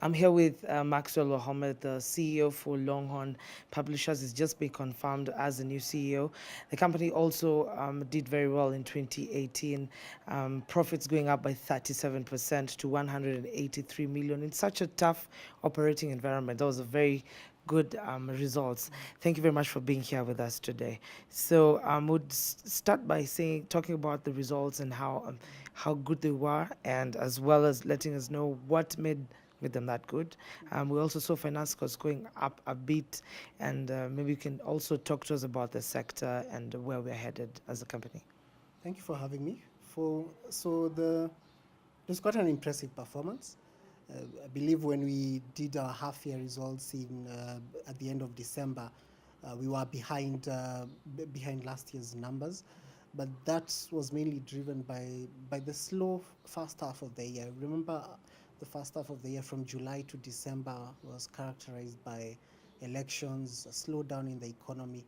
I'm here with Maxwell Mohammed, the CEO for Longhorn Publishers. He's just been confirmed as the new CEO. The company also did very well in 2018. Profits going up by 37% to 183 million in such a tough operating environment. That was a very good results. Thank you very much for being here with us today. So would start by talking about the results and how good they were, and as well as letting us know what made them that good. We also saw finance costs going up a bit, and maybe you can also talk to us about the sector and where we're headed as a company. Thank you for having me. It's got an impressive performance. I believe when we did our half-year results at the end of December, we were behind last year's numbers, but that was mainly driven by the slow first half of the year. Remember, the first half of the year from July to December was characterized by elections, a slowdown in the economy.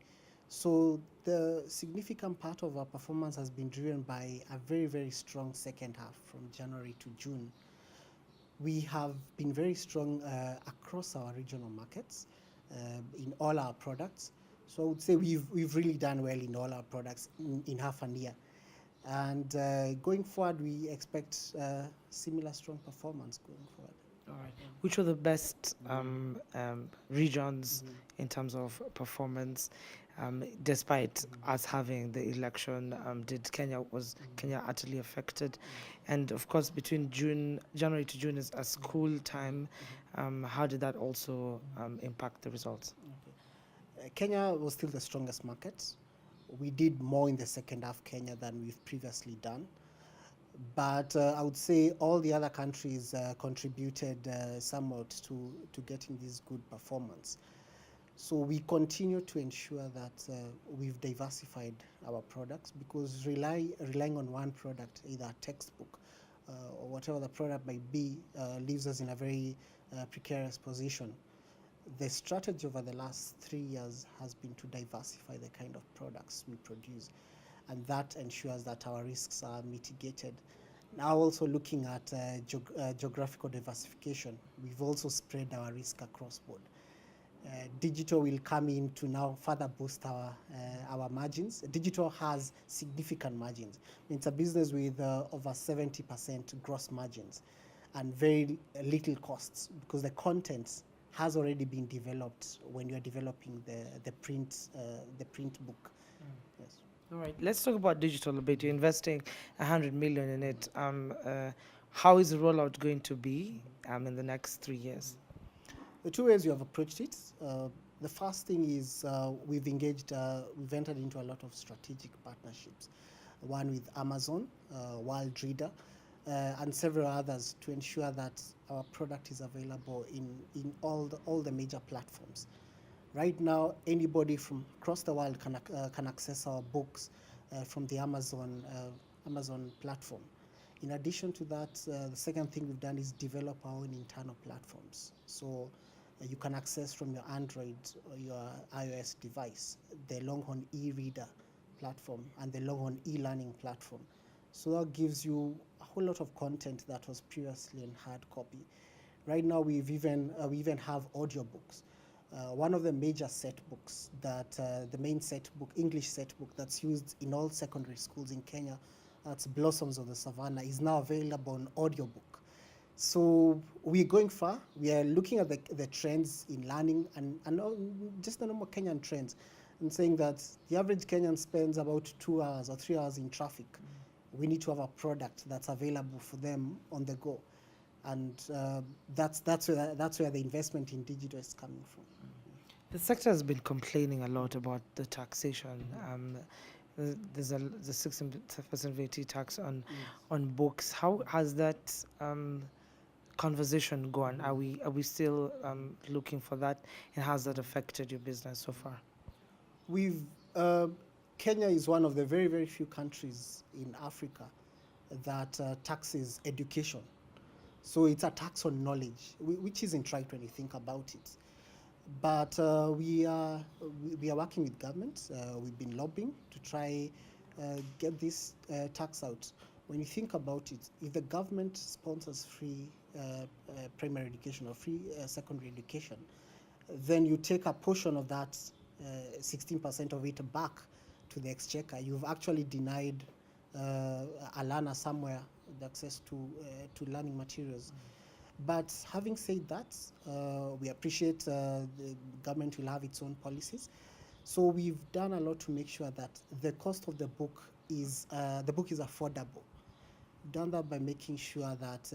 So the significant part of our performance has been driven by a very, very strong second half from January to June. We have been very strong across our regional markets in all our products. So I would say we've really done well in all our products in half a year. And going forward, we expect similar strong performance going forward. All right. Which are the best regions in terms of performance, despite us having the election? Did Kenya utterly affected? And of course, between January to June is a school time. How did that also impact the results? Kenya was still the strongest market. We did more in the second half Kenya than we've previously done. But I would say all the other countries contributed somewhat to getting this good performance. So we continue to ensure that we've diversified our products, because relying on one product, either a textbook or whatever the product might be, leaves us in a very precarious position. The strategy over the last 3 years has been to diversify the kind of products we produce, and that ensures that our risks are mitigated. Now, also looking at geographical diversification, we've also spread our risk across board. Digital will come in to now further boost our margins. Digital has significant margins. It's a business with over 70% gross margins and very little costs, because the content has already been developed when you are developing the print book. Yes. All right, let's talk about digital a bit. You're investing 100 million in it. How is the rollout going to be in the next 3 years? The two ways you have approached it. The first thing is we've entered into a lot of strategic partnerships. One with Amazon, World Reader, and several others, to ensure that our product is available in all the major platforms. Right now, anybody from across the world can access our books from the Amazon platform. In addition to that, the second thing we've done is develop our own internal platforms. So you can access from your Android or your iOS device the Longhorn e-reader platform and the Longhorn e-learning platform. So that gives you a whole lot of content that was previously in hard copy. Right now, we even have audiobooks. One of the major set books the main set book, English set book that's used in all secondary schools in Kenya, that's Blossoms of the Savannah, is now available on audiobook. So we're going far. We are looking at the trends in learning and just the normal Kenyan trends, and saying that the average Kenyan spends about 2 hours or 3 hours in traffic. We need to have a product that's available for them on the go. And that's where the investment in digital is coming from. The sector has been complaining a lot about the taxation. There's the 16% VAT tax on books. How has that conversation gone? Are we still looking for that, and how's that affected your business so far? Kenya is one of the very, very few countries in Africa that taxes education. So it's a tax on knowledge, which isn't right when you think about it. But we are working with government. We've been lobbying to try get this tax out. When you think about it, if the government sponsors free primary education or free secondary education, then you take a portion of that 16% of it back to the exchequer. You've actually denied a learner somewhere the access to learning materials. But having said that, we appreciate the government will have its own policies. So we've done a lot to make sure that the cost of the book is affordable. We've done that by making sure that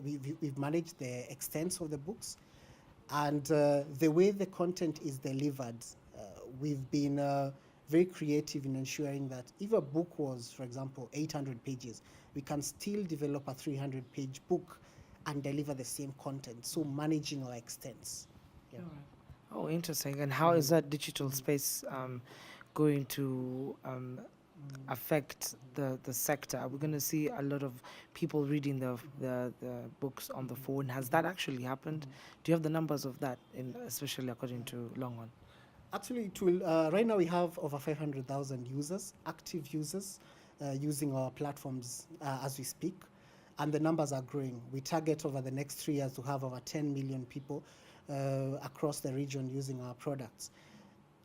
we've managed the extents of the books, and the way the content is delivered. We've been very creative in ensuring that if a book was, for example, 800 pages, we can still develop a 300-page book and deliver the same content. So managing our extents. Yeah. All right. Oh, interesting. And how is that digital space going to affect the sector? Are we going to see a lot of people reading the books on the phone? Has that actually happened? Do you have the numbers of that, especially according to Longhorn? Actually, it will. Right now, we have over 500,000 users, active users, using our platforms as we speak, and the numbers are growing. We target over the next 3 years to have over 10 million people across the region using our products.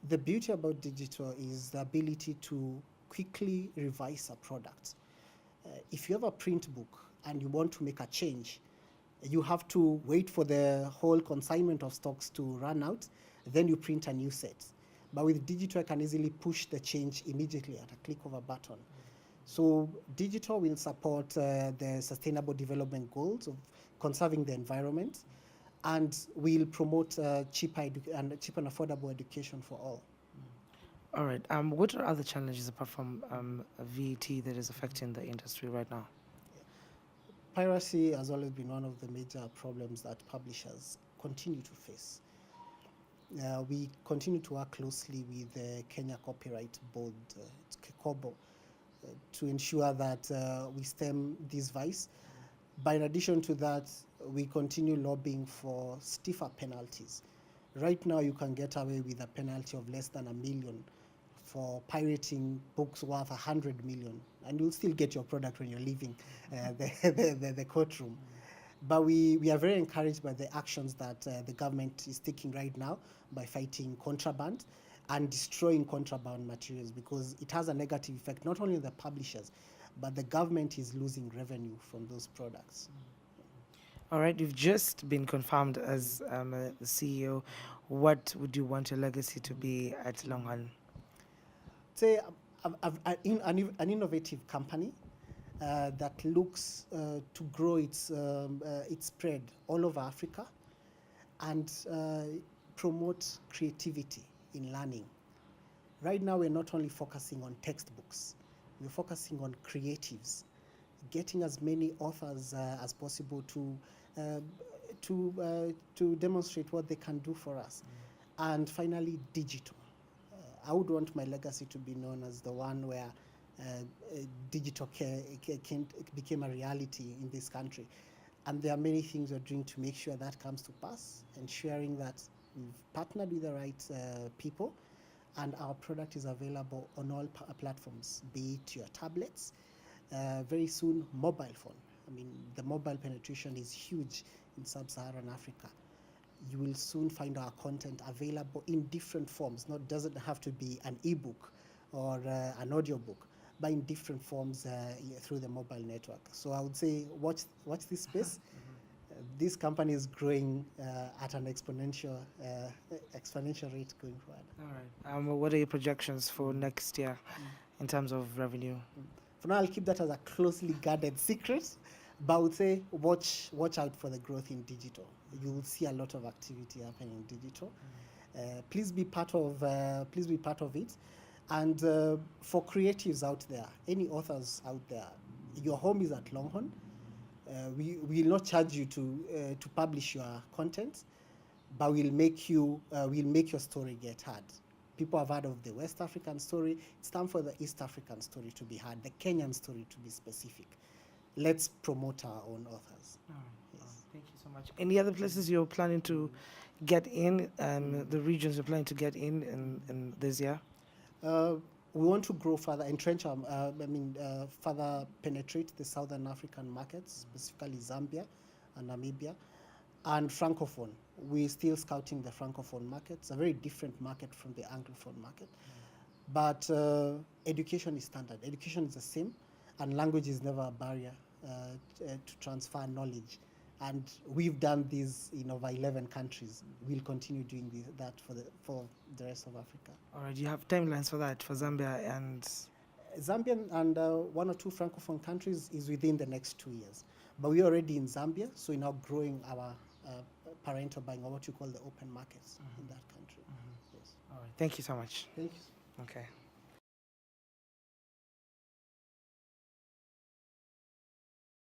The beauty about digital is the ability to quickly revise a product. If you have a print book and you want to make a change, you have to wait for the whole consignment of stocks to run out, then you print a new set. But with digital, I can easily push the change immediately at a click of a button. So digital will support the sustainable development goals of conserving the environment, and will promote cheap and affordable education for all. All right. What are other challenges apart from VAT that is affecting the industry right now? Piracy has always been one of the major problems that publishers continue to face. We continue to work closely with the Kenya Copyright Board, KECOBO, to ensure that we stem this vice. But in addition to that, we continue lobbying for stiffer penalties. Right now, you can get away with a penalty of less than $1 million for pirating books worth 100 million, and you'll still get your product when you're leaving the courtroom. But we are very encouraged by the actions that the government is taking right now by fighting contraband and destroying contraband materials, because it has a negative effect not only on the publishers, but the government is losing revenue from those products. All right. You've just been confirmed as the CEO. What would you want your legacy to be at Longhorn? Say an innovative company that looks to grow its spread all over Africa, and promote creativity in learning. Right now, we're not only focusing on textbooks, we're focusing on creatives, getting as many authors as possible to demonstrate what they can do for us. And finally, digital. I would want my legacy to be known as the one where digital became a reality in this country. And there are many things we're doing to make sure that comes to pass, ensuring that we've partnered with the right people, and our product is available on all platforms, be it your tablets, very soon mobile phone. I mean, the mobile penetration is huge in sub-Saharan Africa. You will soon find our content available in different forms. Doesn't have to be an ebook or an audiobook, but in different forms through the mobile network. So I would say watch this space. This company is growing at an exponential rate going forward. All right. What are your projections for next year in terms of revenue? For now, I'll keep that as a closely guarded secret, but I would say watch out for the growth in digital. You will see a lot of activity happening in digital. Please be part of it. And for creatives out there, any authors out there, your home is at Longhorn. We will not charge you to publish your content, but we'll make your story get heard. People have heard of the West African story. It's time for the East African story to be heard, the Kenyan story to be specific. Let's promote our own authors. All right. Yes. Thank you so much. Any other places you're planning to get in, the regions you're planning to get in this year? We want to grow further, entrench, further penetrate the Southern African markets, specifically Zambia and Namibia, and Francophone. We're still scouting the Francophone market. It's a very different market from the Anglophone market. But education is standard. Education is the same, and language is never a barrier to transfer knowledge. And we've done this in over 11 countries. We'll continue doing that for the rest of Africa. All right, you have timelines for that, for Zambia and... Zambian and one or two Francophone countries is within the next 2 years. But we're already in Zambia, so we're now growing our parental buying, or what you call the open markets in that country. Yes. All right, thank you so much. Thank you. Okay.